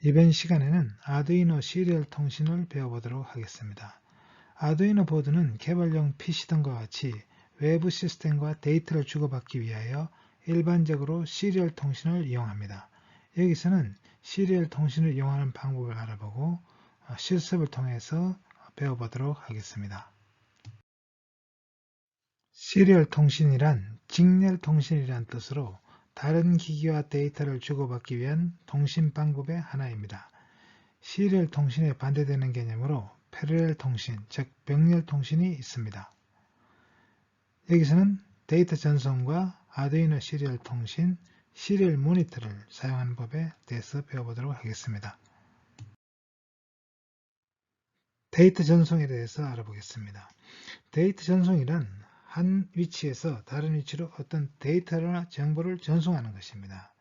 이번 시간에는 아두이노 시리얼 통신을 배워보도록 하겠습니다. 아두이노 보드는 개발용 PC 등과 같이 외부 시스템과 데이터를 주고받기 위하여 일반적으로 시리얼 통신을 이용합니다. 여기서는 시리얼 통신을 이용하는 방법을 알아보고 실습을 통해서 배워보도록 하겠습니다. 시리얼 통신이란 직렬 통신이란 뜻으로 다른 기기와 데이터를 주고받기 위한 통신 방법의 하나입니다. 시리얼 통신에 반대되는 개념으로 패러렐 통신, 즉 병렬 통신이 있습니다. 여기서는 데이터 전송과 아두이노 시리얼 통신, 시리얼 모니터를 사용하는 법에 대해서 배워보도록 하겠습니다. 데이터 전송에 대해서 알아보겠습니다. 데이터 전송이란 한 위치에서 다른 위치로 어떤 데이터나 정보를 전송하는 것입니다.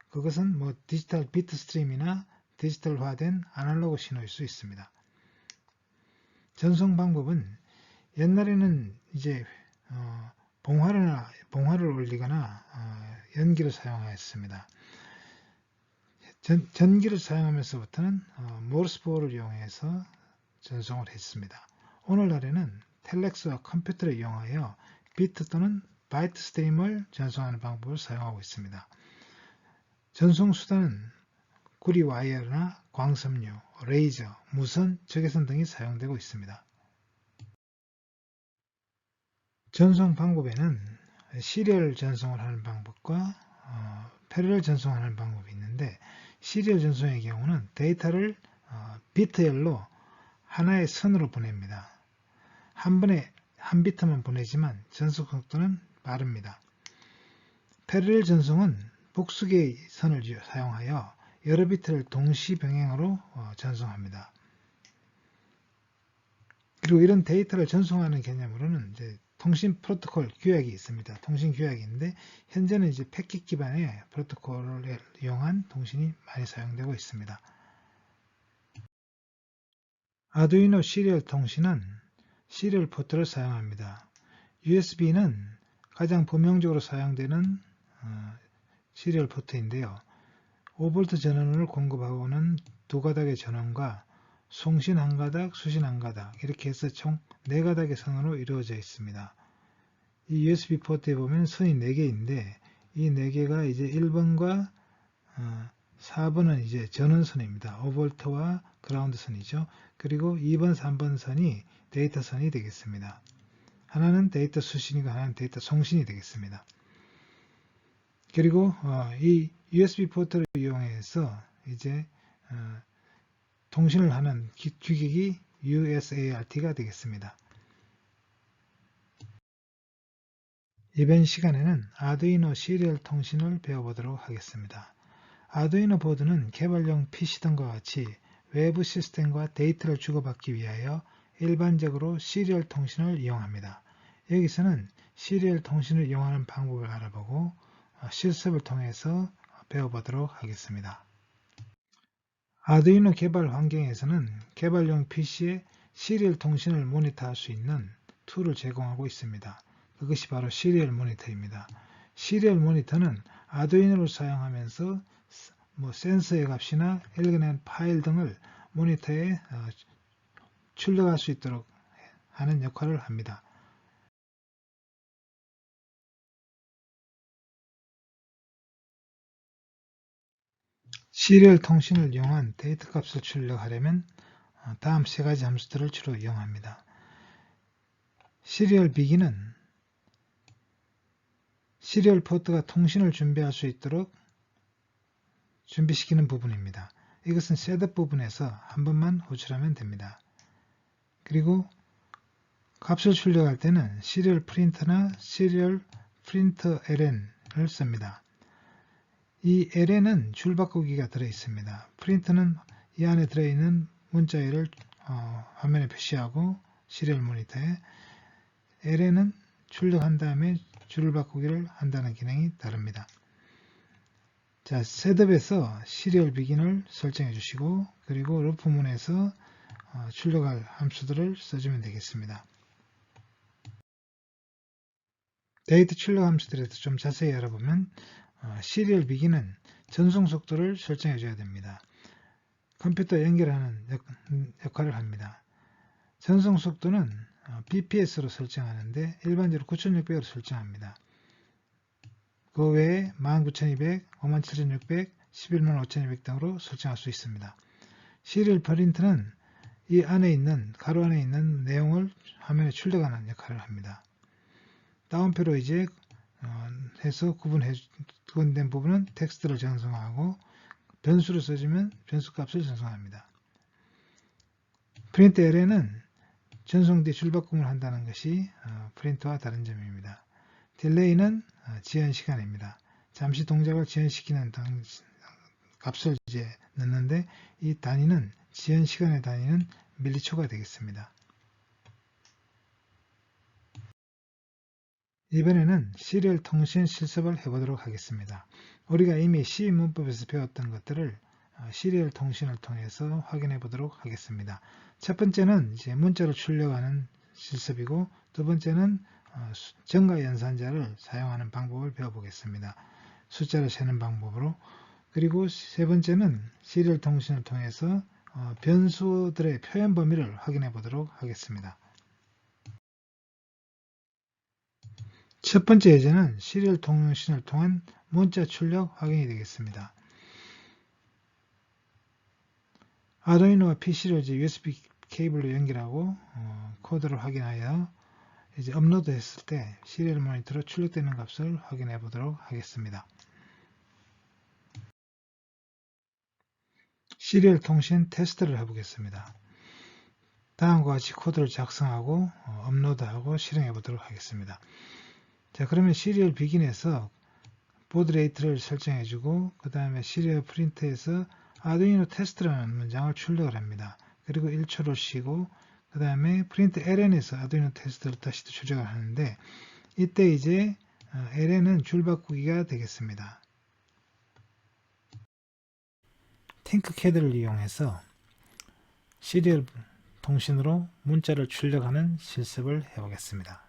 그것은 디지털 비트 스트림이나 디지털화된 아날로그 신호일 수 있습니다. 전송 방법은 옛날에는 이제 봉화를 올리거나 연기를 사용하였습니다. 전기를 사용하면서부터는 모르스보어를 이용해서 전송을 했습니다. 오늘날에는 텔렉스와 컴퓨터를 이용하여 비트 또는 바이트 스트림을 전송하는 방법을 사용하고 있습니다. 전송 수단은 구리 와이어나 광섬유, 레이저, 무선, 적외선 등이 사용되고 있습니다. 전송 방법에는 시리얼 전송을 하는 방법과 패러렐 전송하는 방법이 있는데, 시리얼 전송의 경우는 데이터를 비트열로 하나의 선으로 보냅니다. 한 번에 한 비트만 보내지만 전송 속도는 빠릅니다. 패러렐 전송은 복수개의 선을 사용하여 여러 비트를 동시 병행으로 전송합니다. 그리고 이런 데이터를 전송하는 개념으로는 이제 통신 프로토콜 규약이 있습니다. 통신 규약이 있는데, 현재는 이제 패킷 기반의 프로토콜을 이용한 통신이 많이 사용되고 있습니다. 아두이노 시리얼 통신은 시리얼 포트를 사용합니다. USB는 가장 보명적으로 사용되는 시리얼 포트인데요. 5V 전원을 공급하고는 두 가닥의 전원과 송신 한 가닥, 수신 한 가닥 이렇게 해서 총 4가닥의 선으로 이루어져 있습니다. 이 USB 포트에 보면 선이 4개인데 이 4개가 이제 1번과 4번은 이제 전원선입니다. 5V와 그라운드 선이죠. 그리고 2번, 3번 선이 데이터 선이 되겠습니다. 하나는 데이터 수신이고 하나는 데이터 송신이 되겠습니다. 그리고 이 USB 포트를 이용해서 이제 통신을 하는 규격이 USART가 되겠습니다. 이번 시간에는 아두이노 시리얼 통신을 배워보도록 하겠습니다. 아두이노 보드는 개발용 PC 등과 같이 외부 시스템과 데이터를 주고받기 위하여 일반적으로 시리얼 통신을 이용합니다. 여기서는 시리얼 통신을 이용하는 방법을 알아보고 실습을 통해서 배워보도록 하겠습니다. 아두이노 개발 환경에서는 개발용 PC에 시리얼 통신을 모니터할 수 있는 툴을 제공하고 있습니다. 그것이 바로 시리얼 모니터입니다. 시리얼 모니터는 아두이노를 사용하면서 센서의 값이나 읽어낸 파일 등을 모니터에 출력할 수 있도록 하는 역할을 합니다. 시리얼 통신을 이용한 데이터 값을 출력하려면 다음 3가지 함수들을 주로 이용합니다. 시리얼 비기는 시리얼 포트가 통신을 준비할 수 있도록 준비시키는 부분입니다. 이것은 셋업 부분에서 한 번만 호출하면 됩니다. 그리고 값을 출력할 때는 시리얼 프린터나 시리얼 프린터 ln을 씁니다. 이 ln은 줄바꾸기가 들어있습니다. 프린터는 이 안에 들어있는 문자열을 화면에 표시하고 시리얼 모니터에, ln은 출력한 다음에 줄바꾸기를 한다는 기능이 다릅니다. 자, 셋업에서 시리얼 비긴을 설정해 주시고, 그리고 루프문에서 출력할 함수들을 써주면 되겠습니다. 데이터 출력 함수들에 대해서 좀 자세히 알아보면 시리얼 비긴은 전송 속도를 설정해 줘야 됩니다. 컴퓨터 연결하는 역할을 합니다. 전송 속도는 bps로 설정하는데 일반적으로 9600으로 설정합니다. 그 외에 19200, 57600, 115,200 등으로 설정할 수 있습니다. 시리얼 프린트는 이 안에 있는 가로 안에 있는 내용을 화면에 출력하는 역할을 합니다. 다운표로 이제 해서 구분된 부분은 텍스트를 전송하고 변수를 써주면 변수 값을 전송합니다. 프린트 LN은 전송 뒤 줄바꿈을 한다는 것이 프린트와 다른 점입니다. 딜레이는 지연 시간입니다. 잠시 동작을 지연시키는 값을 이제 넣는데 이 단위는 지연 시간의 단위는 밀리초가 되겠습니다. 이번에는 시리얼 통신 실습을 해보도록 하겠습니다. 우리가 이미 C 문법에서 배웠던 것들을 시리얼 통신을 통해서 확인해 보도록 하겠습니다. 첫 번째는 이제 문자를 출력하는 실습이고, 두 번째는 정가 연산자를 사용하는 방법을 배워보겠습니다. 숫자를 세는 방법으로. 그리고 세 번째는 시리얼 통신을 통해서 변수들의 표현 범위를 확인해 보도록 하겠습니다. 첫 번째 예제는 시리얼 통신을 통한 문자 출력 확인이 되겠습니다. 아두이노와 PC를 이제 USB 케이블로 연결하고 코드를 확인하여 이제 업로드 했을 때 시리얼 모니터로 출력되는 값을 확인해 보도록 하겠습니다. 시리얼 통신 테스트를 해보겠습니다. 다음과 같이 코드를 작성하고 업로드하고 실행해 보도록 하겠습니다. 자, 그러면 시리얼 비긴에서 보드 레이트를 설정해 주고, 그 다음에 시리얼 프린트에서 아두이노 테스트라는 문장을 출력을 합니다. 그리고 1초를 쉬고, 그 다음에 프린트 ln에서 아두이노 테스트를 다시 출력을 하는데, 이때 이제 ln은 줄바꾸기가 되겠습니다. 팅크캐드를 이용해서 시리얼 통신으로 문자를 출력하는 실습을 해보겠습니다.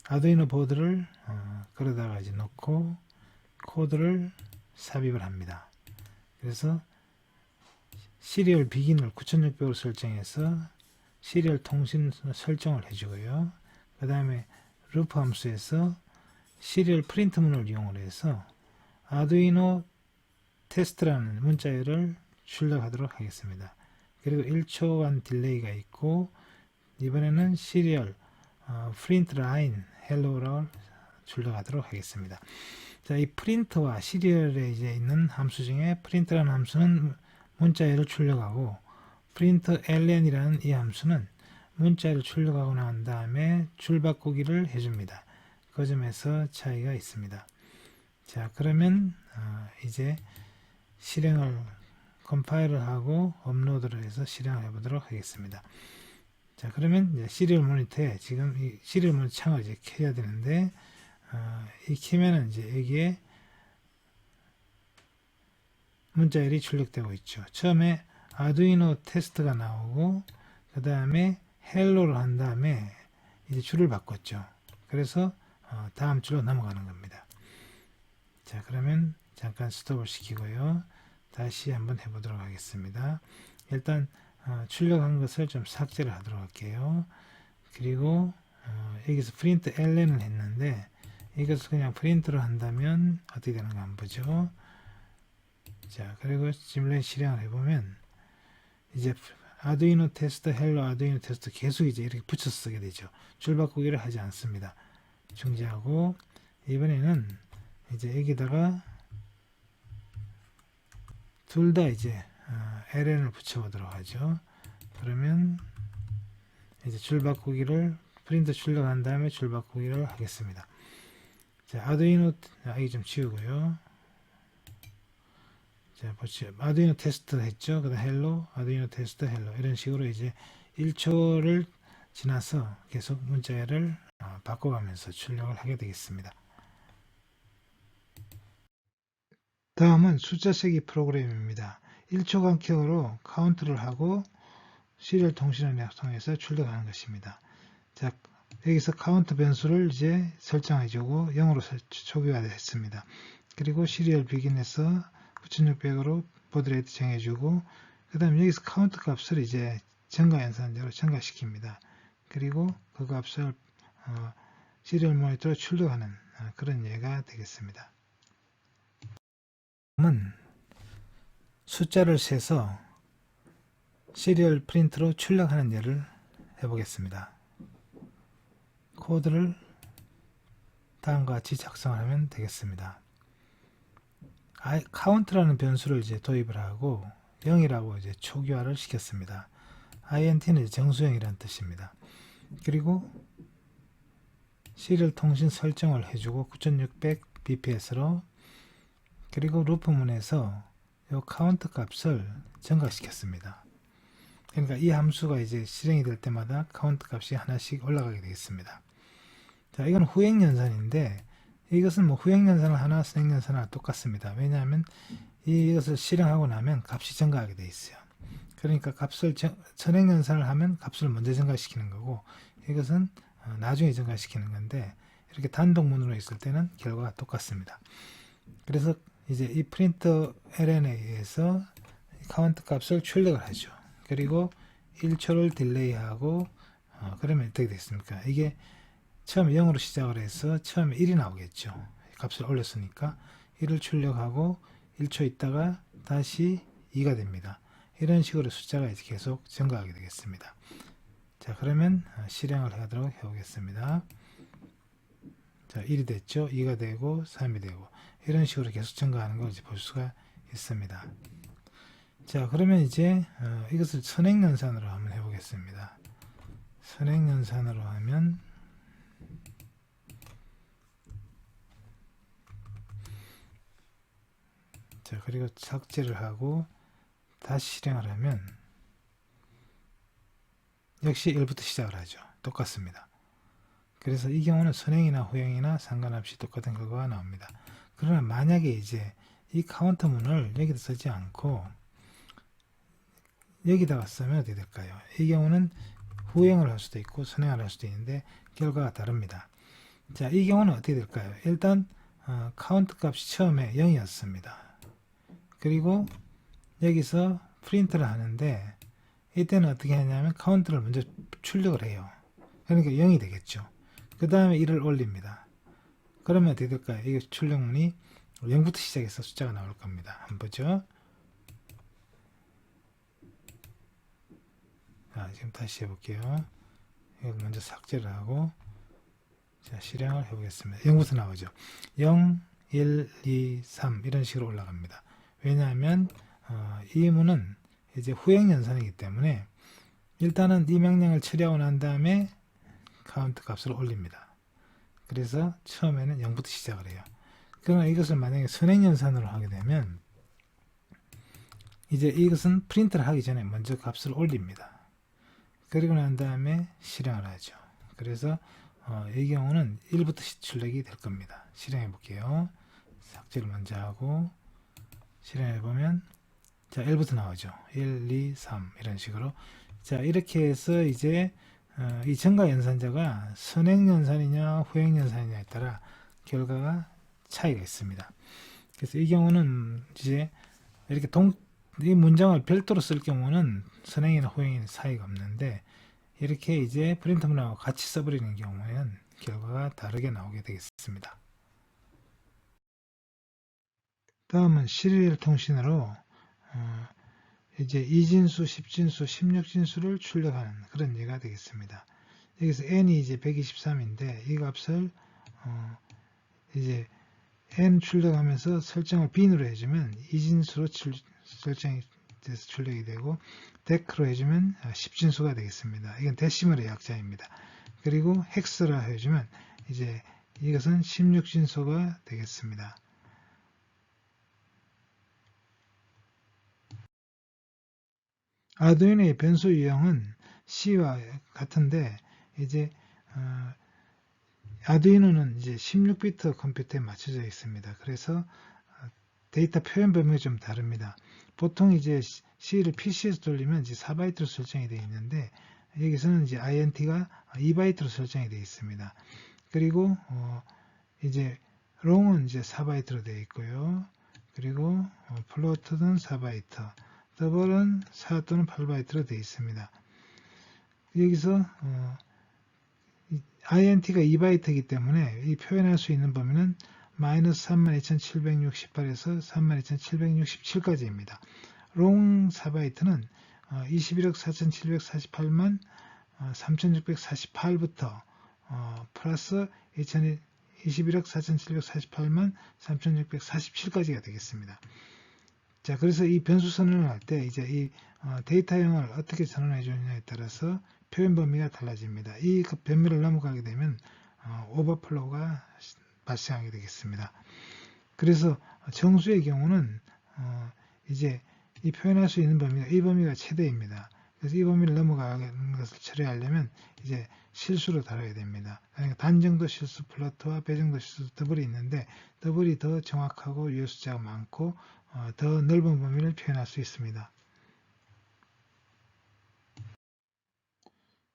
아두이노 보드를 그러다가 이제 놓고 코드를 삽입을 합니다. 그래서 시리얼 비긴을 9600으로 설정해서 시리얼 통신 설정을 해주고요. 그 다음에 루프 함수에서 시리얼 프린트문을 이용을 해서 아두이노 테스트라는 문자열을 출력하도록 하겠습니다. 그리고 1초간 딜레이가 있고, 이번에는 시리얼 프린트 라인 헬로를 출력하도록 하겠습니다. 자, 이 프린트와 시리얼에 이제 있는 함수 중에 프린트라는 함수는 문자열을 출력하고, 프린트 ln이라는 이 함수는 문자열을 출력하고 난 다음에 줄바꾸기를 해줍니다. 그 점에서 차이가 있습니다. 자, 그러면 이제 실행을 컴파일을 하고 업로드를 해서 실행을 해보도록 하겠습니다. 자, 그러면 이제 시리얼 모니터에 지금 이 시리얼 모니터 창을 이제 켜야 되는데, 이 키면은 이제 여기에 문자열이 출력되고 있죠. 처음에 아두이노 테스트가 나오고, 그 다음에 헬로를 한 다음에 이제 줄을 바꿨죠. 그래서 다음 줄로 넘어가는 겁니다. 자, 그러면 잠깐 스톱을 시키고요. 다시 한번 해보도록 하겠습니다. 일단 출력한 것을 좀 삭제를 하도록 할게요. 그리고 여기서 프린트 ln을 했는데, 이것을 그냥 프린트로 한다면 어떻게 되는가 한번 보죠. 자, 그리고 시뮬레이션 실행을 해보면 이제 아두이노 테스트, 헬로 아두이노 테스트 계속 이제 이렇게 붙여서 쓰게 되죠. 줄바꾸기를 하지 않습니다. 중지하고, 이번에는 이제 여기다가 둘 다 이제 ln을 붙여보도록 하죠. 그러면 이제 줄바꾸기를 프린트 출력한 다음에 줄바꾸기를 하겠습니다. 자, 아두이노 이거 좀 지우고요. 자, 보시죠. 아두이노 테스트 했죠. 그 다음 헬로, 아두이노 테스트, 헬로. 이런 식으로 이제 1초를 지나서 계속 문자열을 바꿔가면서 출력을 하게 되겠습니다. 다음은 숫자 세기 프로그램입니다. 1초간 기어로 카운트를 하고 시리얼 통신을 통해서 출력하는 것입니다. 자, 여기서 카운트 변수를 이제 설정해주고 0으로 초기화했습니다. 그리고 시리얼 비긴에서 9600으로 보드 레이트 정해주고, 그 다음에 여기서 카운트 값을 이제 증가 연산자로 증가시킵니다. 그리고 그 값을 시리얼 모니터로 출력하는 그런 예가 되겠습니다. 다음은 숫자를 세서 시리얼 프린트로 출력하는 예를 해보겠습니다. 코드를 다음과 같이 작성하면 되겠습니다. 카운트라는 변수를 이제 도입을 하고 0이라고 이제 초기화를 시켰습니다. int는 정수형이라는 뜻입니다. 그리고 시리얼 통신 설정을 해주고 9600 bps로, 그리고 루프문에서 이 카운트 값을 증가시켰습니다. 그러니까 이 함수가 이제 실행이 될 때마다 카운트 값이 하나씩 올라가게 되겠습니다. 자, 이건 후행연산인데 이것은 뭐 후행연산을 하나 선행연산을 하나 똑같습니다. 왜냐하면 이것을 실행하고 나면 값이 증가하게 되어 있어요. 그러니까 값을 선행연산을 하면 값을 먼저 증가시키는 거고, 이것은 나중에 증가시키는 건데, 이렇게 단독문으로 있을 때는 결과가 똑같습니다. 그래서 이제 이 프린트 ln에 의해서 카운트 값을 출력을 하죠. 그리고 1초를 딜레이하고 그러면 어떻게 됐습니까? 이게 처음에 0으로 시작을 해서 처음에 1이 나오겠죠. 값을 올렸으니까 1을 출력하고 1초 있다가 다시 2가 됩니다. 이런 식으로 숫자가 이제 계속 증가하게 되겠습니다. 자, 그러면 실행을 하도록 해보겠습니다. 자, 1이 됐죠. 2가 되고 3이 되고 이런 식으로 계속 증가하는 걸 이제 볼 수가 있습니다. 자, 그러면 이제 이것을 선행연산으로 한번 해보겠습니다. 선행연산으로 하면 자, 그리고 삭제를 하고 다시 실행을 하면 역시 1부터 시작을 하죠. 똑같습니다. 그래서 이 경우는 선행이나 후행이나 상관없이 똑같은 결과가 나옵니다. 그러나 만약에 이제 이 카운터 문을 여기다 쓰지 않고 여기다가 쓰면 어떻게 될까요? 이 경우는 후행을 할 수도 있고 선행을 할 수도 있는데 결과가 다릅니다. 자, 이 경우는 어떻게 될까요? 일단 카운트 값이 처음에 0이었습니다. 그리고 여기서 프린트를 하는데 이때는 어떻게 하냐면 카운트를 먼저 출력을 해요. 그러니까 0이 되겠죠. 그 다음에 1을 올립니다. 그러면 어떻게 될까요? 이 출력문이 0부터 시작해서 숫자가 나올 겁니다. 한번 보죠. 자, 지금 다시 해볼게요. 이거 먼저 삭제를 하고 자, 실행을 해보겠습니다. 0부터 나오죠. 0, 1, 2, 3 이런 식으로 올라갑니다. 왜냐하면 이 문은 이제 후행연산이기 때문에 일단은 이 명령을 처리하고 난 다음에 카운트 값을 올립니다. 그래서 처음에는 0부터 시작을 해요. 그러나 이것을 만약에 선행연산으로 하게 되면 이제 이것은 프린트를 하기 전에 먼저 값을 올립니다. 그리고 난 다음에 실행을 하죠. 그래서 이 경우는 1부터 출력이 될 겁니다. 실행해 볼게요. 삭제를 먼저 하고 실행해 보면 자, 1부터 나오죠. 1, 2, 3 이런 식으로. 자, 이렇게 해서 이제 이 증가 연산자가 선행연산이냐 후행연산이냐에 따라 결과가 차이가 있습니다. 그래서 이 경우는 이제 이렇게 이 문장을 별도로 쓸 경우는 선행이나 후행이 차이가 없는데 이렇게 이제 프린트 문항하고 같이 써버리는 경우에는 결과가 다르게 나오게 되겠습니다. 다음은 시리얼 통신으로 이제 2진수, 10진수, 16진수를 출력하는 그런 예가 되겠습니다. 여기서 n이 이제 123인데 이 값을 이제 n 출력하면서 설정을 bin으로 해주면 2진수로 설정이 돼서 출력이 되고 dec로 해주면 10진수가 되겠습니다. 이건 데시멀의 약자입니다. 그리고 hex라 해주면 이제 이것은 16진수가 되겠습니다. 아두이노의 변수 유형은 C와 같은데 이제 아두이노는 이제 16비트 컴퓨터에 맞춰져 있습니다. 그래서 데이터 표현 범위가 좀 다릅니다. 보통 이제 C를 PC에서 돌리면 이제 4바이트로 설정이 되어 있는데 여기서는 이제 INT가 2바이트로 설정이 되어 있습니다. 그리고 이제 롱은 이제 4바이트로 되어 있고요. 그리고 플로트는 4바이트, 더블은 4 또는 8바이트로 되어 있습니다. 여기서 int가 2바이트이기 때문에 이 표현할 수 있는 범위는 마이너스 32,768에서 32,767까지입니다. 롱 4바이트는 21억 4,748만 3,648부터 플러스 21억 4,748만 3,647까지가 되겠습니다. 자, 그래서 이 변수 선언을 할 때 이제 이 데이터형을 어떻게 선언해 주느냐에 따라서 표현 범위가 달라집니다. 이 범위를 넘어가게 되면 오버플로우가 발생하게 되겠습니다. 그래서 정수의 경우는 이제 이 표현할 수 있는 범위가 이 범위가 최대입니다. 그래서 이 범위를 넘어가는 것을 처리하려면 이제 실수로 다뤄야 됩니다. 그러니까 단정도 실수 플러트와 배정도 실수 더블이 있는데 더블이 더 정확하고 유효 숫자가 많고 더 넓은 범위를 표현할 수 있습니다.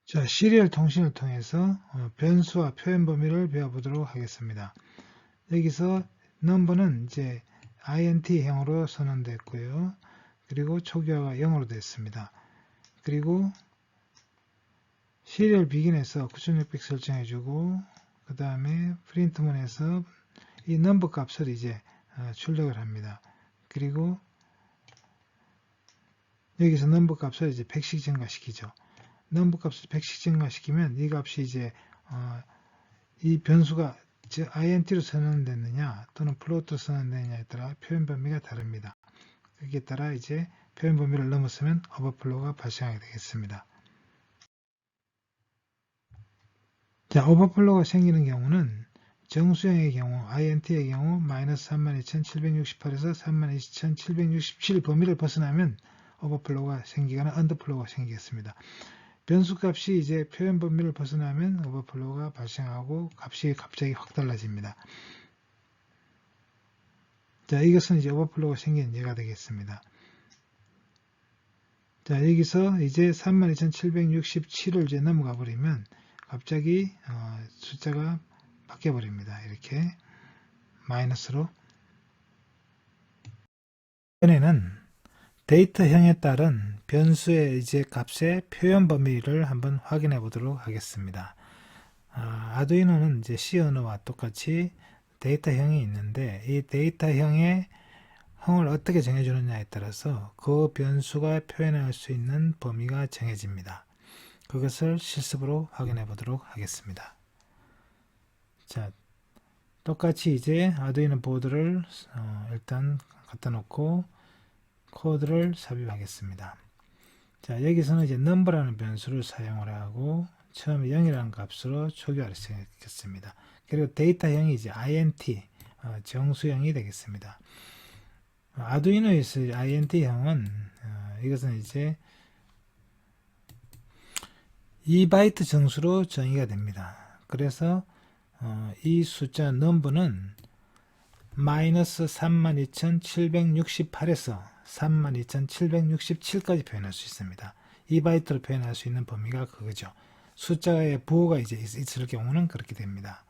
자, 시리얼 통신을 통해서 변수와 표현 범위를 배워보도록 하겠습니다. 여기서 넘버는 이제 int형으로 선언됐고요. 그리고 초기화가 0으로 됐습니다. 그리고 시리얼 비긴에서 9600 설정해주고 그 다음에 프린트문에서 이 넘버 값을 이제 출력을 합니다. 그리고 여기서 넘버 값을 이제 100씩 증가시키죠. 넘버 값을 100씩 증가시키면 이 값이 이제 이 변수가 즉 int로 선언됐느냐 또는 플로트로 선언됐느냐에 따라 표현 범위가 다릅니다. 여기에 따라 이제 표현 범위를 넘어서면 오버플로우가 발생하게 되겠습니다. 자, 오버플로우가 생기는 경우는 정수형의 경우, int의 경우 마이너스 32,768에서 32,767 범위를 벗어나면 오버플로우가 생기거나 언더플로우가 생기겠습니다. 변수값이 이제 표현 범위를 벗어나면 오버플로우가 발생하고 값이 갑자기 확 달라집니다. 자, 이것은 이제 오버플로우가 생기는 예가 되겠습니다. 자, 여기서 이제 32,767을 이제 넘어가 버리면 갑자기 숫자가 바뀌어 버립니다. 이렇게 마이너스로. 이번에는 데이터형에 따른 변수의 이제 값의 표현 범위를 한번 확인해 보도록 하겠습니다. 아두이노는 이제 C 언어와 똑같이 데이터형이 있는데 이 데이터형의 형을 어떻게 정해주느냐에 따라서 그 변수가 표현할 수 있는 범위가 정해집니다. 그것을 실습으로 확인해 보도록 하겠습니다. 자, 똑같이 이제 아두이노 보드를 일단 갖다 놓고 코드를 삽입하겠습니다. 자, 여기서는 이제 number라는 변수를 사용을 하고 처음에 0이라는 값으로 초기화를 시켰습니다. 그리고 데이터형이 이제 int 정수형이 되겠습니다. 아두이노에서 int형은 이것은 이제 2바이트 정수로 정의가 됩니다. 그래서 이 숫자 number는 마이너스 32,768에서 32,767까지 표현할 수 있습니다. 2바이트로 표현할 수 있는 범위가 그거죠. 숫자의 부호가 이제 있을 경우는 그렇게 됩니다.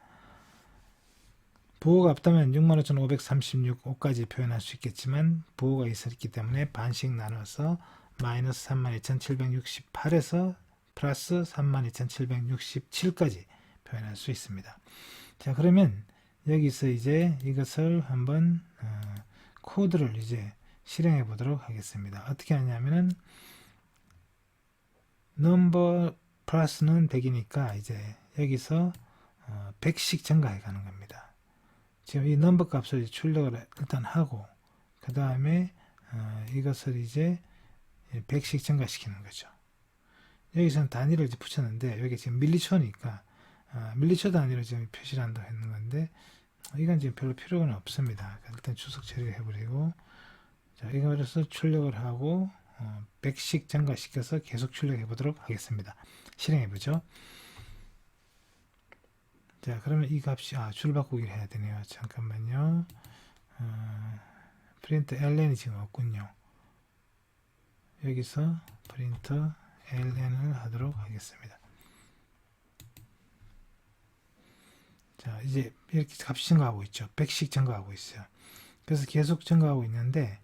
부호가 없다면 65,536까지 표현할 수 있겠지만 부호가 있었기 때문에 반씩 나눠서 마이너스 32,768에서 플러스 32,767까지 표현할 수 있습니다. 자, 그러면 여기서 이제 이것을 한번 코드를 이제 실행해 보도록 하겠습니다. 어떻게 하냐면은 넘버 플러스는 100이니까 이제 여기서 100씩 증가해 가는 겁니다. 지금 이 넘버 값을 출력을 일단 하고 그 다음에 이것을 이제 100씩 증가시키는 거죠. 여기서는 단위를 이제 붙였는데 여기 지금 밀리초니까 밀리초 단위로 지금 표시를 한다고 했는 건데 이건 지금 별로 필요는 없습니다. 일단 추석 처리를 해버리고 자, 이거로서 출력을 하고 100씩 증가시켜서 계속 출력해 보도록 하겠습니다. 실행해 보죠. 자, 그러면 이 값이 줄 바꾸기를 해야 되네요. 잠깐만요. 프린트 ln이 지금 없군요. 여기서 프린트 ln을 하도록 하겠습니다. 자, 이제 이렇게 값이 증가하고 있죠. 100씩 증가하고 있어요. 그래서 계속 증가하고 있는데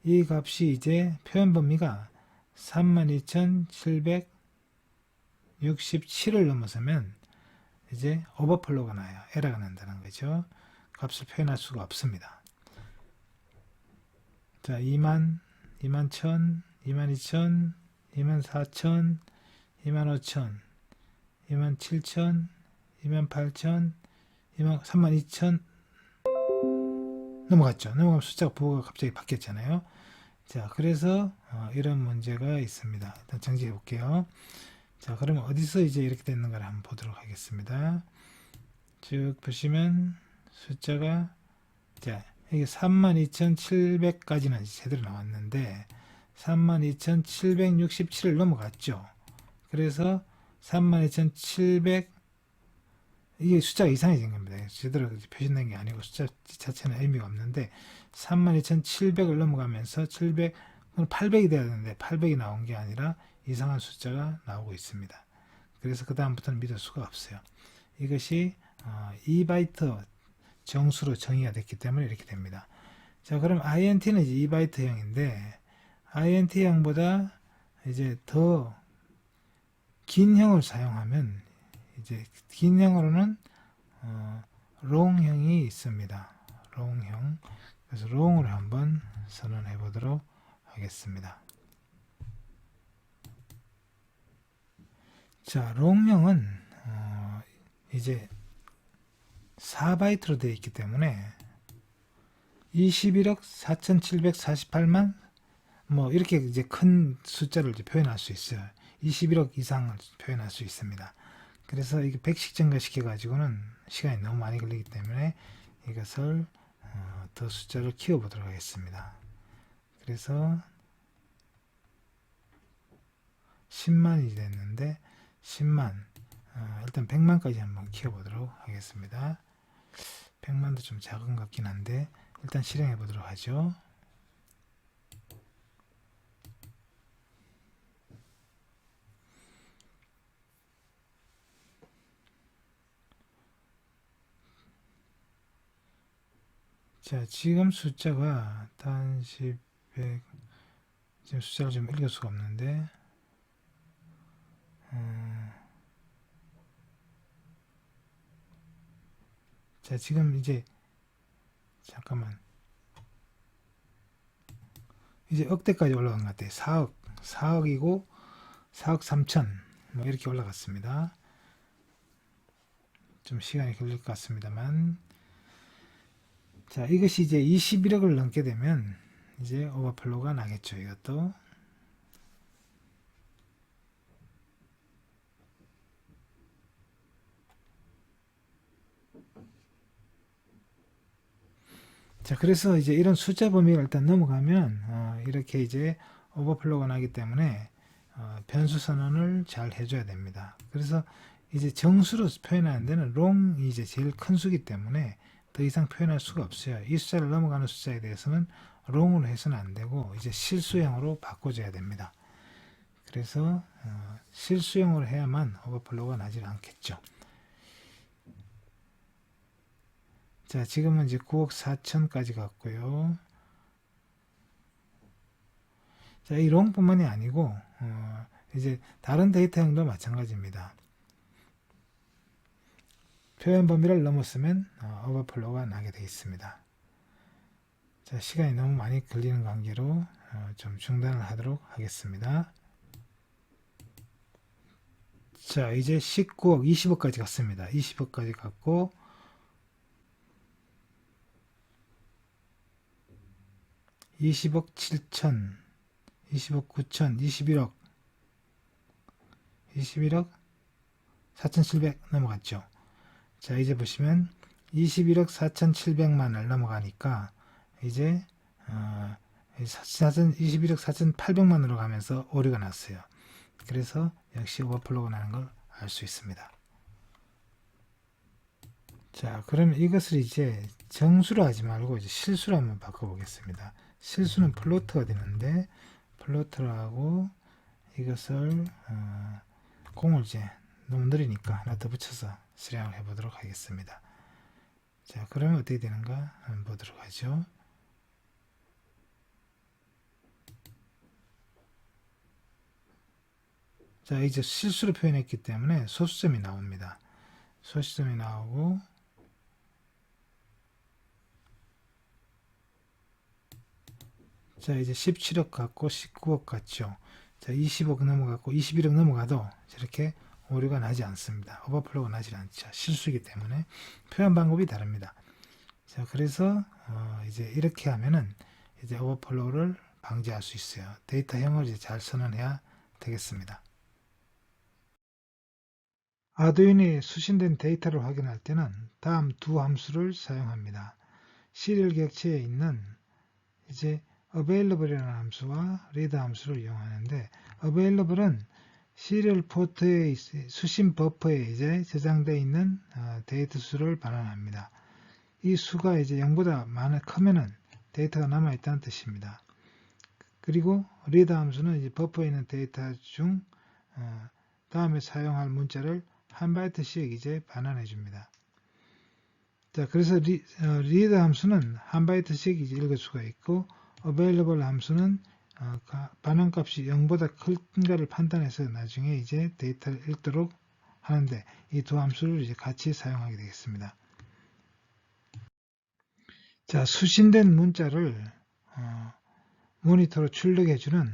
이 값이 이제 표현 범위가 32,767을 넘어서면 이제 오버플로우가 나요. 에러가 난다는 거죠. 값을 표현할 수가 없습니다. 자, 2만, 2만 1,000, 2만 2,000, 2만 4,000, 2만 5,000, 2만 7,000, 2만 8,000, 3만 2,000 넘어갔죠. 넘어가면 숫자가 부호가 갑자기 바뀌었잖아요. 자, 그래서 이런 문제가 있습니다. 일단 정지해 볼게요. 자, 그러면 어디서 이제 이렇게 됐는가를 한번 보도록 하겠습니다. 쭉 보시면 숫자가 자, 이게 32,700까지는 제대로 나왔는데 32,767을 넘어갔죠. 그래서 32,700 이게 숫자가 이상해진 겁니다. 제대로 표시된 게 아니고 숫자 자체는 의미가 없는데 32,700을 넘어가면서 800이 돼야 되는데 800이 나온 게 아니라 이상한 숫자가 나오고 있습니다. 그래서 그 다음부터는 믿을 수가 없어요. 이것이 2바이트 정수로 정의가 됐기 때문에 이렇게 됩니다. 자, 그럼 int는 이제 2바이트형인데 int형보다 이제 더 긴 형을 사용하면 이제 긴 형으로는 롱형이 있습니다. 롱형. 그래서 롱으로 한번 선언해 보도록 하겠습니다. 자, 롱형은 이제 4바이트로 되어 있기 때문에 21억 4,748만 뭐 이렇게 이제 큰 숫자를 이제 표현할 수 있어요. 21억 이상을 표현할 수 있습니다. 그래서 이게 100씩 증가시켜 가지고는 시간이 너무 많이 걸리기 때문에 이것을 더 숫자를 키워 보도록 하겠습니다. 그래서 10만이 됐는데 10만 일단 100만까지 한번 키워 보도록 하겠습니다. 100만도 좀 작은 것 같긴 한데 일단 실행해 보도록 하죠. 자, 지금 숫자가 단시 100 지금 숫자를 좀 읽을 수가 없는데 자, 지금 이제 잠깐만 이제 억대까지 올라간 것 같아요. 4억이고 4억 3천 뭐 이렇게 올라갔습니다. 좀 시간이 걸릴 것 같습니다만 자, 이것이 이제 21억을 넘게 되면 이제 오버플로우가 나겠죠. 이것도 자, 그래서 이제 이런 숫자 범위가 일단 넘어가면 이렇게 이제 오버플로우가 나기 때문에 변수 선언을 잘 해줘야 됩니다. 그래서 이제 정수로 표현하는 데는 롱이 이제 제일 큰 수기 때문에 더 이상 표현할 수가 없어요. 이 숫자를 넘어가는 숫자에 대해서는 롱으로 해서는 안 되고 이제 실수형으로 바꿔줘야 됩니다. 그래서 실수형으로 해야만 오버플로우가 나지 않겠죠. 자, 지금은 이제 9억 4천까지 갔고요. 자, 이 롱뿐만이 아니고 이제 다른 데이터형도 마찬가지입니다. 표현 범위를 넘었으면 오버플로우가 나게 되어 있습니다. 자, 시간이 너무 많이 걸리는 관계로 좀 중단을 하도록 하겠습니다. 자, 이제 19억, 20억까지 갔습니다. 20억까지 갔고 20억 7천, 20억 9천, 21억 4,700 넘어갔죠. 자, 이제 보시면 21억 4,700만을 넘어가니까 이제 21억 4,800만으로 가면서 오류가 났어요. 그래서 역시 오버플로우가 나는 걸 알 수 있습니다. 자, 그러면 이것을 이제 정수로 하지 말고 이제 실수로 한번 바꿔보겠습니다. 실수는 플로트가 되는데 플로트로 하고 이것을 공을 이제 너무 느리니까 하나 더 붙여서 실행을 해보도록 하겠습니다. 자, 그러면 어떻게 되는가 한번 보도록 하죠. 자, 이제 실수로 표현했기 때문에 소수점이 나옵니다. 소수점이 나오고, 자, 이제 17억 같고 19억 같죠. 자, 20억 넘어갔고 21억 넘어가도 저렇게 오류가 나지 않습니다. 오버플로우가 나지 않죠. 실수이기 때문에 표현 방법이 다릅니다. 자, 그래서 이제 이렇게 하면은 이제 오버플로우를 방지할 수 있어요. 데이터형을 이제 잘 선언해야 되겠습니다. 아두이노에 수신된 데이터를 확인할 때는 다음 두 함수를 사용합니다. 시리얼 객체에 있는 이제 available이라는 함수와 read 함수를 이용하는데, available은 시리얼 포트의 수신 버퍼에 이제 저장되어 있는 데이터 수를 반환합니다. 이 수가 이제 0보다 크면은 데이터가 남아있다는 뜻입니다. 그리고 read 함수는 이제 버퍼에 있는 데이터 중 다음에 사용할 문자를 한 바이트씩 이제 반환해 줍니다. 자, 그래서 read 함수는 한 바이트씩 이제 읽을 수가 있고, available 함수는 반환값이 0보다 큰가를 판단해서 나중에 이제 데이터를 읽도록 하는데, 이 두 함수를 이제 같이 사용하게 되겠습니다. 자, 수신된 문자를 모니터로 출력해주는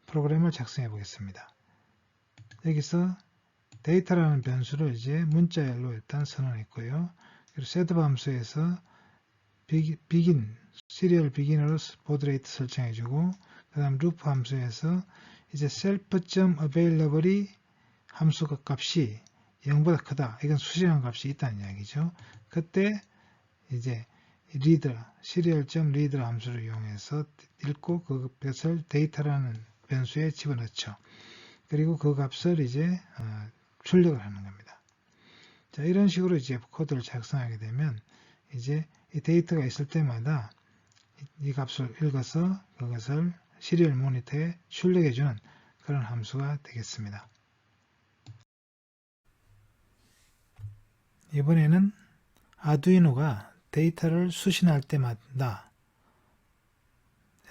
프로그램을 작성해 보겠습니다. 여기서 데이터라는 변수를 이제 문자열로 일단 선언했고요. 그리고 set 함수에서 begin, 시리얼 비긴으로 보드 레이트 설정해주고, 그 다음 루프 함수에서 이제 self.available이 함수가 값이 0보다 크다. 이건 수신한 값이 있다는 이야기죠. 그때 이제 read, serial.read 함수를 이용해서 읽고 그것을 데이터라는 변수에 집어넣죠. 그리고 그 값을 이제 출력을 하는 겁니다. 자, 이런 식으로 이제 코드를 작성하게 되면 이제 이 데이터가 있을 때마다 이 값을 읽어서 그것을 시리얼 모니터에 출력해주는 그런 함수가 되겠습니다. 이번에는 아두이노가 데이터를 수신할 때마다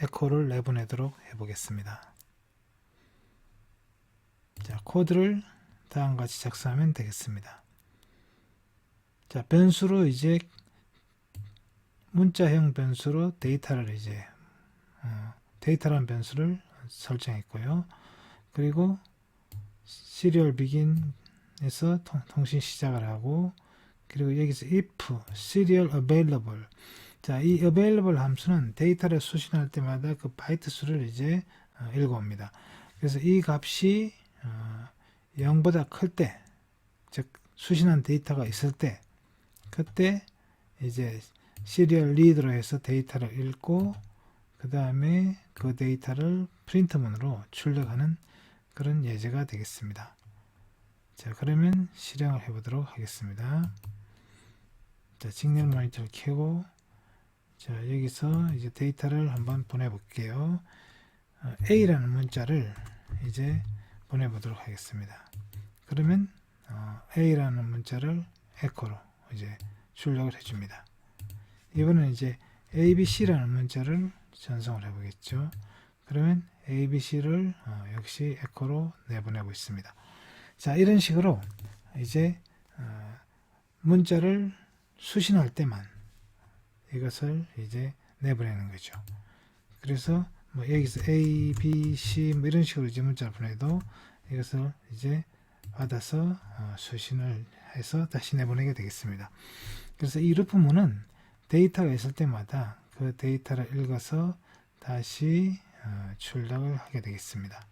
에코를 내보내도록 해보겠습니다. 자, 코드를 다음과 같이 작성하면 되겠습니다. 자, 변수로 이제 문자형 변수로 데이터를 이제 데이터라는 변수를 설정했고요. 그리고 시리얼 비긴에서 통신 시작을 하고, 그리고 여기서 if serial available, 자, 이 available 함수는 데이터를 수신할 때마다 그 바이트 수를 이제 읽어옵니다. 그래서 이 값이 0보다 클 때, 즉 수신한 데이터가 있을 때, 그때 이제 시리얼 리드로 해서 데이터를 읽고, 그 다음에 그 데이터를 프린트문으로 출력하는 그런 예제가 되겠습니다. 자, 그러면 실행을 해보도록 하겠습니다. 자, 직렬 모니터를 켜고, 자, 여기서 이제 데이터를 한번 보내볼게요. A라는 문자를 이제 보내보도록 하겠습니다. 그러면 A라는 문자를 에코로 이제 출력을 해줍니다. 이번엔 이제 ABC라는 문자를 전송을 해보겠죠. 그러면 ABC를 역시 에코로 내보내고 있습니다. 자, 이런 식으로 이제 문자를 수신할 때만 이것을 이제 내보내는 거죠. 그래서 뭐 여기서 A, B, C 뭐 이런 식으로 이제 문자를 보내도 이것을 이제 받아서 수신을 해서 다시 내보내게 되겠습니다. 그래서 이 루프문은 데이터가 있을 때마다 그 데이터를 읽어서 다시 출력을 하게 되겠습니다.